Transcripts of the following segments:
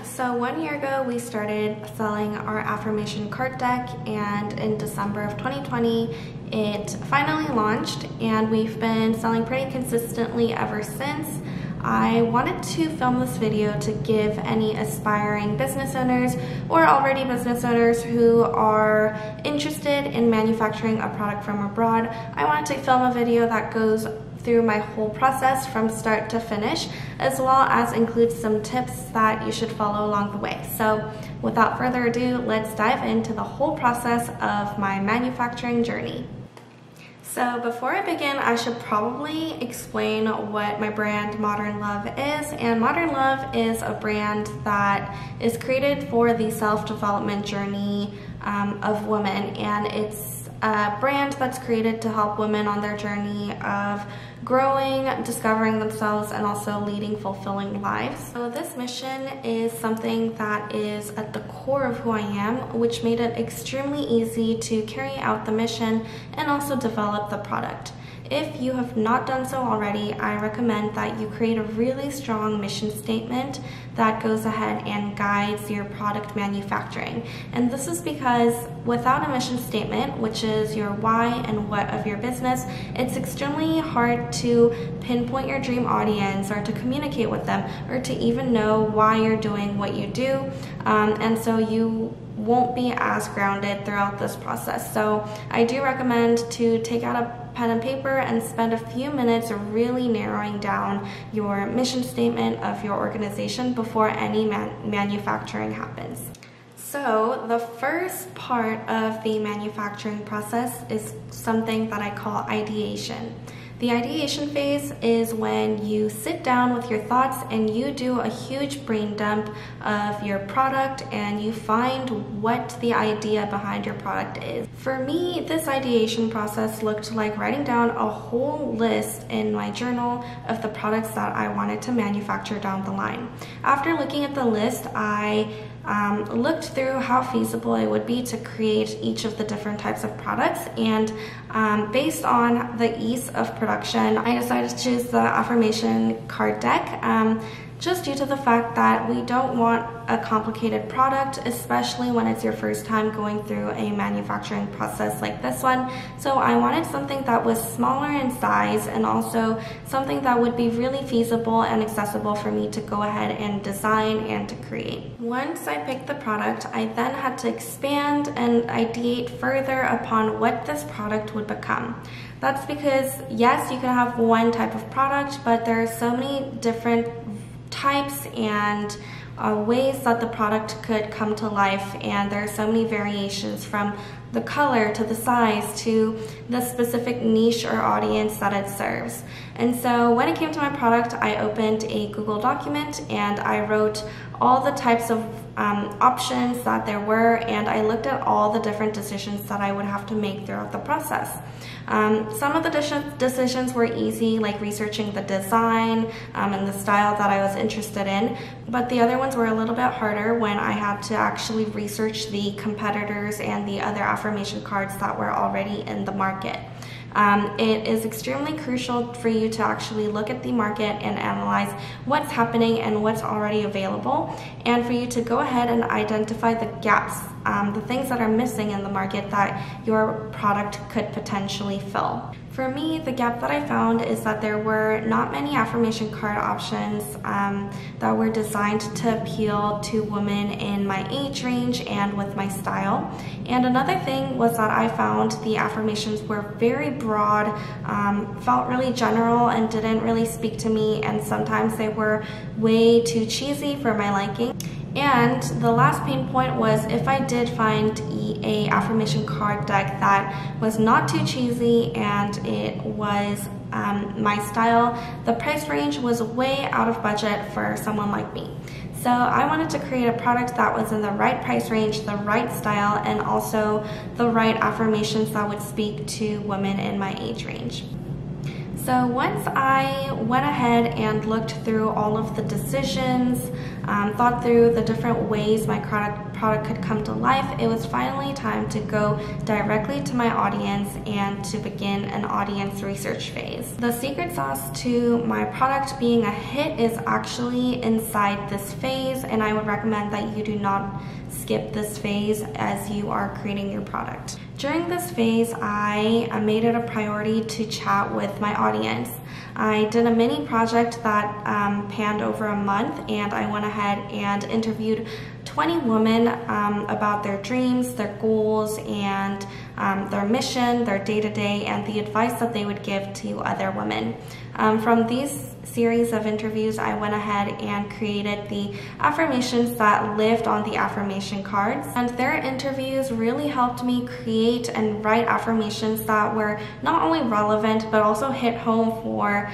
So 1 year ago, we started selling our affirmation card deck, and in December of 2020, it finally launched, and we've been selling pretty consistently ever since. I wanted to film this video to give any aspiring business owners or already business owners who are interested in manufacturing a product from abroad. I wanted to film a video that goes through my whole process from start to finish, as well as include some tips that you should follow along the way. So without further ado, let's dive into the whole process of my manufacturing journey. So before I begin, I should probably explain what my brand Modern Love is. And Modern Love is a brand that is created for the self-development journey of women, and it's a brand that's created to help women on their journey of growing, discovering themselves, and also leading fulfilling lives. So this mission is something that is at the core of who I am, which made it extremely easy to carry out the mission and also develop the product. If you have not done so already, I recommend that you create a really strong mission statement that goes ahead and guides your product manufacturing. And this is because without a mission statement, which is your why and what of your business, it's extremely hard to pinpoint your dream audience or to communicate with them or to even know why you're doing what you do. And so you won't be as grounded throughout this process. So I do recommend to take out a pen and paper and spend a few minutes really narrowing down your mission statement of your organization before any manufacturing happens. So the first part of the manufacturing process is something that I call ideation. The ideation phase is when you sit down with your thoughts and you do a huge brain dump of your product and you find what the idea behind your product is. For me, this ideation process looked like writing down a whole list in my journal of the products that I wanted to manufacture down the line. After looking at the list, I looked through how feasible it would be to create each of the different types of products, and based on the ease of production, I decided to choose the affirmation card deck, just due to the fact that we don't want a complicated product, especially when it's your first time going through a manufacturing process like this one. So I wanted something that was smaller in size and also something that would be really feasible and accessible for me to go ahead and design and to create. Once I picked the product, I then had to expand and ideate further upon what this product would become. That's because, yes, you can have one type of product, but there are so many different types and ways that the product could come to life, and there are so many variations from the color to the size to the specific niche or audience that it serves. And so when it came to my product, I opened a Google document and I wrote all the types of options that there were, and I looked at all the different decisions that I would have to make throughout the process. Some of the decisions were easy, like researching the design and the style that I was interested in, but the other ones were a little bit harder when I had to actually research the competitors and the other affirmation cards that were already in the market. It is extremely crucial for you to actually look at the market and analyze what's happening and what's already available, and for you to go ahead and identify the gaps, the things that are missing in the market that your product could potentially fill. For me, the gap that I found is that there were not many affirmation card options that were designed to appeal to women in my age range and with my style. And another thing was that I found the affirmations were very broad, felt really general, and didn't really speak to me, and sometimes they were way too cheesy for my liking. And the last pain point was if I did find a affirmation card deck that was not too cheesy and it was my style, the price range was way out of budget for someone like me. So I wanted to create a product that was in the right price range, the right style, and also the right affirmations that would speak to women in my age range. So once I went ahead and looked through all of the decisions, thought through the different ways my product could come to life, it was finally time to go directly to my audience and to begin an audience research phase. The secret sauce to my product being a hit is actually inside this phase, and I would recommend that you do not skip this phase as you are creating your product. During this phase, I made it a priority to chat with my audience. I did a mini project that panned over a month, and I went ahead and interviewed 20 women about their dreams, their goals, and their mission, their day-to-day, and the advice that they would give to other women. From these series of interviews, I went ahead and created the affirmations that lived on the affirmation cards, and their interviews really helped me create and write affirmations that were not only relevant but also hit home for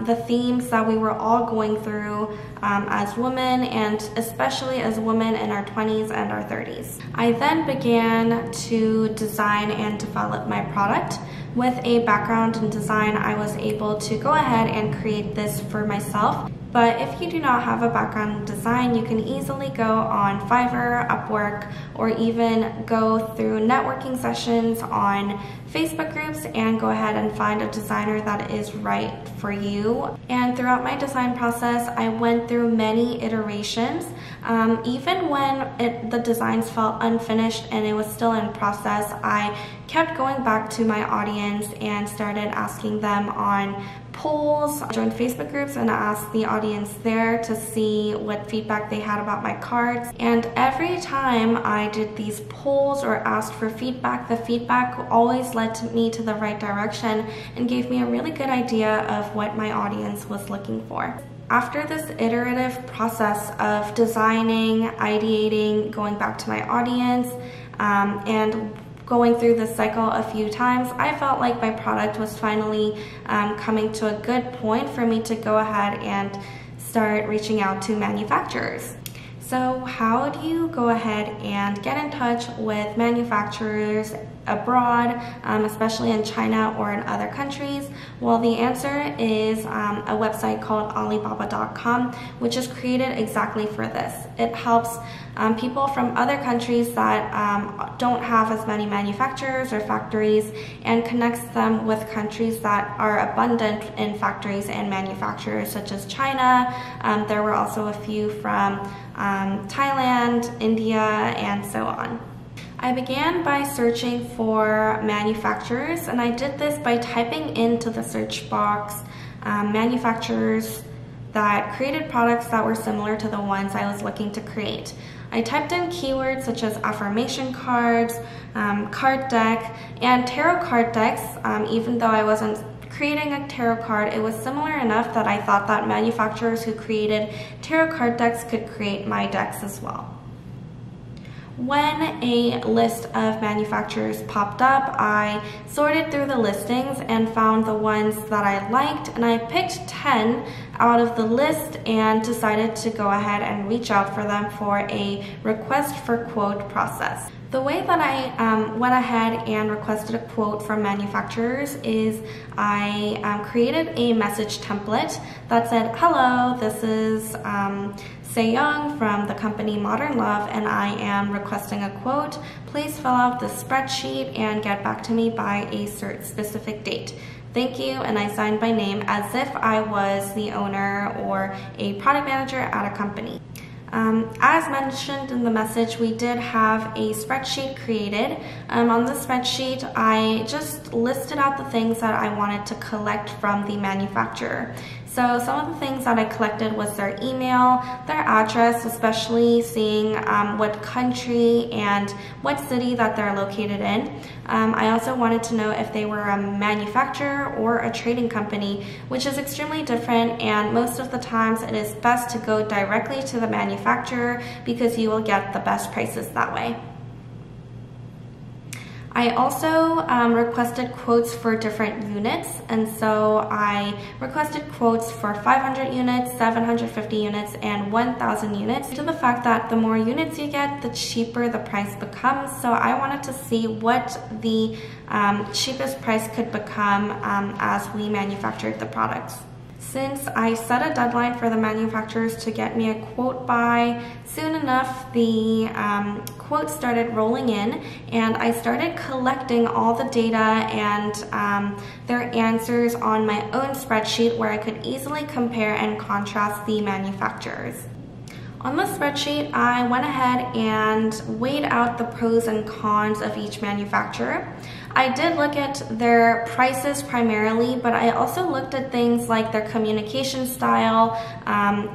the themes that we were all going through as women, and especially as women in our 20s and our 30s. I then began to design and develop my product. With a background in design, I was able to go ahead and create this for myself. But if you do not have a background in design, you can easily go on Fiverr, Upwork, or even go through networking sessions on Facebook groups and go ahead and find a designer that is right for you. And throughout my design process, I went through many iterations. Even when the designs felt unfinished and it was still in process, I kept going back to my audience and started asking them on polls, joined Facebook groups, and asked the audience there to see what feedback they had about my cards. And every time I did these polls or asked for feedback, the feedback always led me to the right direction and gave me a really good idea of what my audience was looking for. After this iterative process of designing, ideating, going back to my audience, and going through this cycle a few times, I felt like my product was finally coming to a good point for me to go ahead and start reaching out to manufacturers. So how do you go ahead and get in touch with manufacturers abroad, especially in China or in other countries? Well, the answer is a website called Alibaba.com, which is created exactly for this. It helps people from other countries that don't have as many manufacturers or factories and connects them with countries that are abundant in factories and manufacturers, such as China. There were also a few from Thailand, India, and so on. I began by searching for manufacturers, and I did this by typing into the search box manufacturers that created products that were similar to the ones I was looking to create. I typed in keywords such as affirmation cards, card deck, and tarot card decks. Even though I wasn't creating a tarot card, it was similar enough that I thought that manufacturers who created tarot card decks could create my decks as well. When a list of manufacturers popped up, I sorted through the listings and found the ones that I liked, and I picked 10 out of the list and decided to go ahead and reach out for them for a request for quote process. The way that I went ahead and requested a quote from manufacturers is I created a message template that said, "Hello, this is Se-young from the company Modern Love, and I am requesting a quote. Please fill out this spreadsheet and get back to me by a specific date. Thank you," and I signed my name as if I was the owner or a product manager at a company. As mentioned in the message, we did have a spreadsheet created. On the spreadsheet, I just listed out the things that I wanted to collect from the manufacturer. So some of the things that I collected was their email, their address, especially seeing what country and what city that they're located in. I also wanted to know if they were a manufacturer or a trading company, which is extremely different, and most of the times it is best to go directly to the manufacturer because you will get the best prices that way. I also requested quotes for different units, and so I requested quotes for 500 units, 750 units, and 1,000 units due to the fact that the more units you get, the cheaper the price becomes. So I wanted to see what the cheapest price could become as we manufactured the products. Since I set a deadline for the manufacturers to get me a quote by, soon enough the quotes started rolling in, and I started collecting all the data and their answers on my own spreadsheet where I could easily compare and contrast the manufacturers. On the spreadsheet, I went ahead and weighed out the pros and cons of each manufacturer. I did look at their prices primarily, but I also looked at things like their communication style,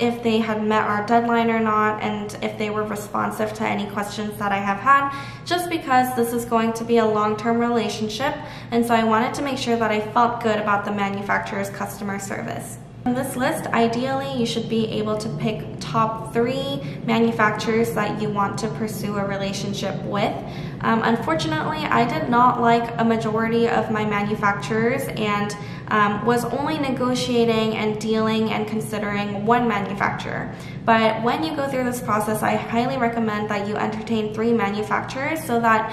if they had met our deadline or not, and if they were responsive to any questions that I have had, just because this is going to be a long-term relationship, and so I wanted to make sure that I felt good about the manufacturer's customer service. On this list, ideally, you should be able to pick top 3 manufacturers that you want to pursue a relationship with. Unfortunately, I did not like a majority of my manufacturers and was only negotiating and dealing and considering one manufacturer. But when you go through this process, I highly recommend that you entertain 3 manufacturers so that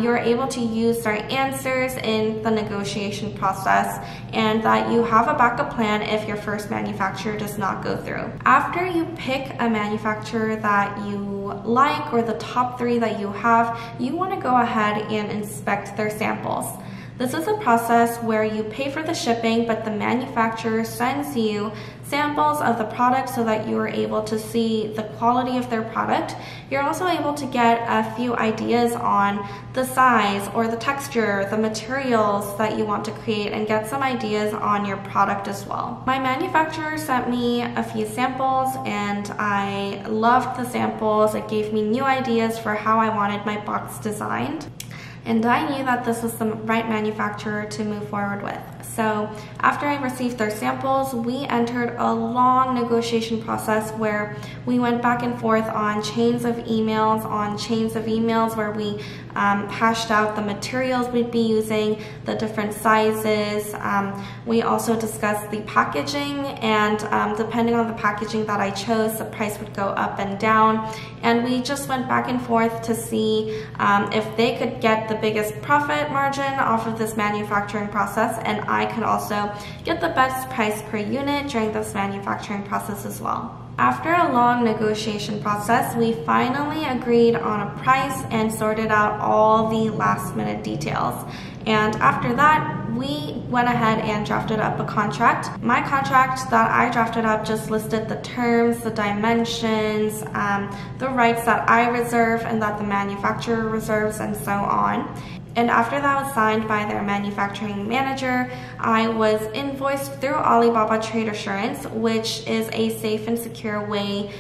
you're able to use their answers in the negotiation process and that you have a backup plan if your first manufacturer does not go through. After you pick a manufacturer that you like or the top 3 that you have, you want to go ahead and inspect their samples. This is a process where you pay for the shipping, but the manufacturer sends you samples of the product so that you are able to see the quality of their product. You're also able to get a few ideas on the size or the texture, the materials that you want to create, and get some ideas on your product as well. My manufacturer sent me a few samples and I loved the samples. It gave me new ideas for how I wanted my box designed. And I knew that this was the right manufacturer to move forward with. So after I received their samples, we entered a long negotiation process where we went back and forth on chains of emails where we hashed out the materials we'd be using, the different sizes. We also discussed the packaging, and depending on the packaging that I chose, the price would go up and down. And we just went back and forth to see if they could get the biggest profit margin off of this manufacturing process, and I could also get the best price per unit during this manufacturing process as well. After a long negotiation process, we finally agreed on a price and sorted out all the last minute details. And after that, we went ahead and drafted up a contract. My contract that I drafted up just listed the terms, the dimensions, the rights that I reserve and that the manufacturer reserves, and so on. And after that was signed by their manufacturing manager, I was invoiced through Alibaba Trade Assurance, which is a safe and secure way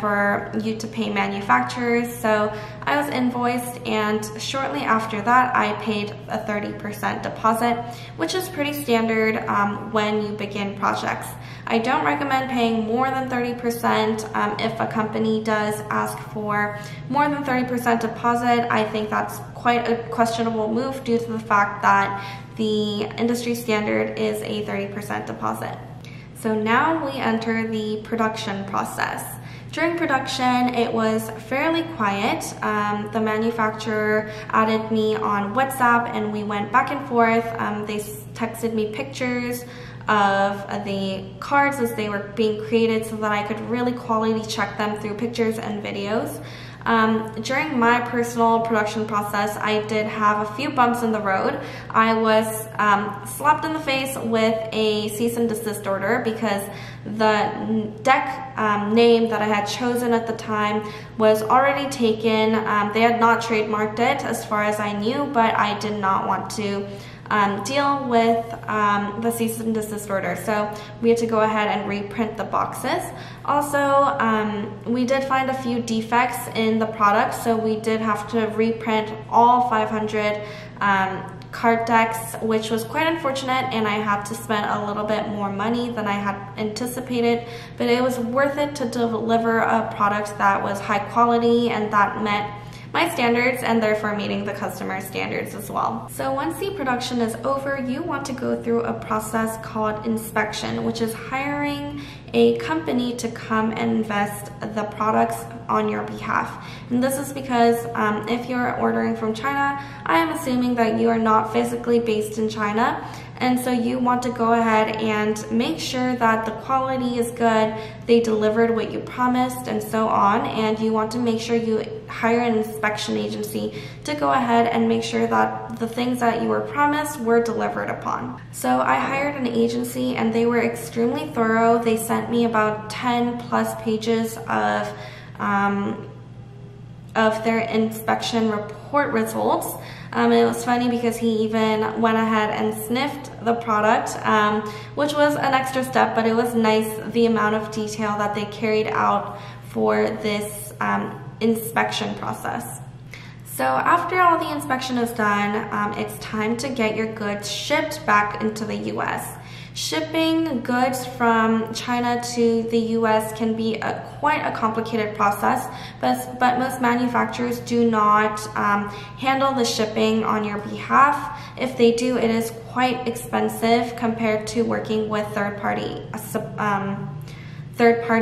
for you to pay manufacturers. So I was invoiced, and shortly after that, I paid a 30% deposit, which is pretty standard when you begin projects. I don't recommend paying more than 30%. If a company does ask for more than 30% deposit, I think that's quite a questionable move due to the fact that the industry standard is a 30% deposit. So now we enter the production process. During production, it was fairly quiet. The manufacturer added me on WhatsApp and we went back and forth. They texted me pictures of the cards as they were being created so that I could really quality check them through pictures and videos. During my personal production process, I did have a few bumps in the road. I was slapped in the face with a cease and desist order because the deck name that I had chosen at the time was already taken. They had not trademarked it as far as I knew, but I did not want to deal with the cease and desist order. So we had to go ahead and reprint the boxes. Also, we did find a few defects in the product, so we did have to reprint all 500 card decks, which was quite unfortunate, and I had to spend a little bit more money than I had anticipated, but it was worth it to deliver a product that was high quality and that met my standards and therefore meeting the customer standards as well. So once the production is over, you want to go through a process called inspection, which is hiring a company to come and invest the products on your behalf. And this is because if you're ordering from China, I am assuming that you are not physically based in China, and so you want to go ahead and make sure that the quality is good, they delivered what you promised, and so on. And you want to make sure you hire an inspection agency to go ahead and make sure that the things that you were promised were delivered upon. So I hired an agency and they were extremely thorough. They sent me about 10 plus pages of their inspection report results. It was funny because he even went ahead and sniffed the product, which was an extra step, but it was nice the amount of detail that they carried out for this inspection process. So after all the inspection is done, it's time to get your goods shipped back into the US. Shipping goods from China to the US can be quite a complicated process, but most manufacturers do not handle the shipping on your behalf. If they do, it is quite expensive compared to working with third-party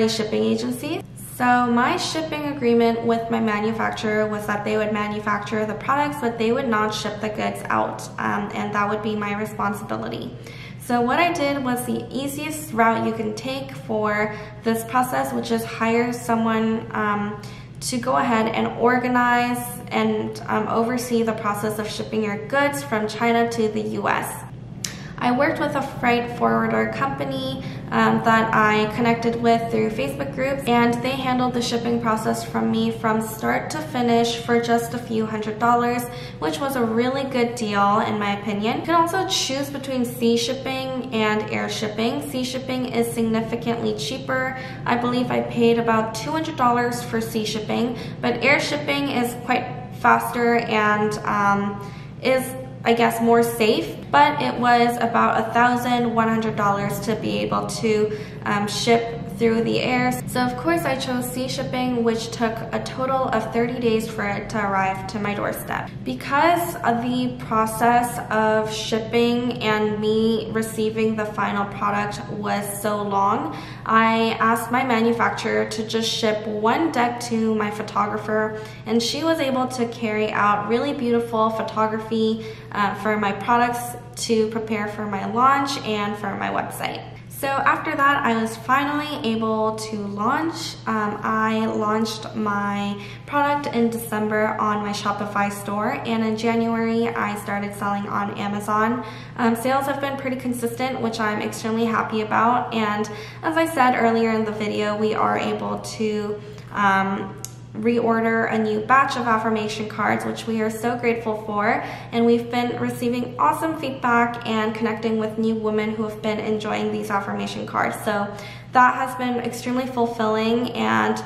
shipping agencies. So my shipping agreement with my manufacturer was that they would manufacture the products, but they would not ship the goods out, and that would be my responsibility. So what I did was the easiest route you can take for this process, which is hire someone to go ahead and organize and oversee the process of shipping your goods from China to the US. I worked with a freight forwarder company that I connected with through Facebook groups, and they handled the shipping process from me from start to finish for just a few $100s, which was a really good deal in my opinion. You can also choose between sea shipping and air shipping. Sea shipping is significantly cheaper. I believe I paid about $200 for sea shipping, but air shipping is quite faster and is, I guess, more safe, but it was about $1,100 to be able to ship through the air. So of course I chose sea shipping, which took a total of 30 days for it to arrive to my doorstep. Because of the process of shipping and me receiving the final product was so long, I asked my manufacturer to just ship one deck to my photographer, and she was able to carry out really beautiful photography for my products to prepare for my launch and for my website. So after that, I was finally able to launch. I launched my product in December on my Shopify store, and in January, I started selling on Amazon. Sales have been pretty consistent, which I'm extremely happy about. And as I said earlier in the video, we are able to reorder a new batch of affirmation cards, which we are so grateful for, and we've been receiving awesome feedback and connecting with new women who have been enjoying these affirmation cards. So that has been extremely fulfilling, and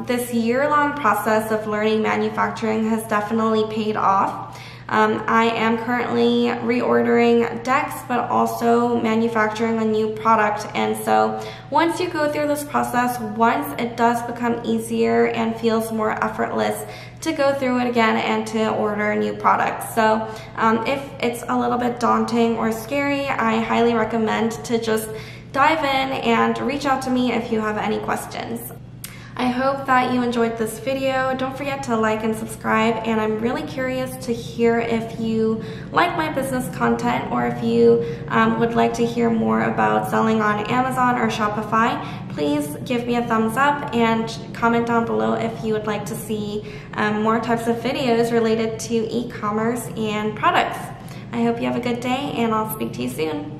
this year-long process of learning manufacturing has definitely paid off. I am currently reordering decks, but also manufacturing a new product. And so once you go through this process, once it does become easier and feels more effortless to go through it again and to order new products. So if it's a little bit daunting or scary, I highly recommend to just dive in and reach out to me if you have any questions. I hope that you enjoyed this video. Don't forget to like and subscribe, and I'm really curious to hear if you like my business content or if you would like to hear more about selling on Amazon or Shopify. Please give me a thumbs up and comment down below if you would like to see more types of videos related to e-commerce and products. I hope you have a good day, and I'll speak to you soon.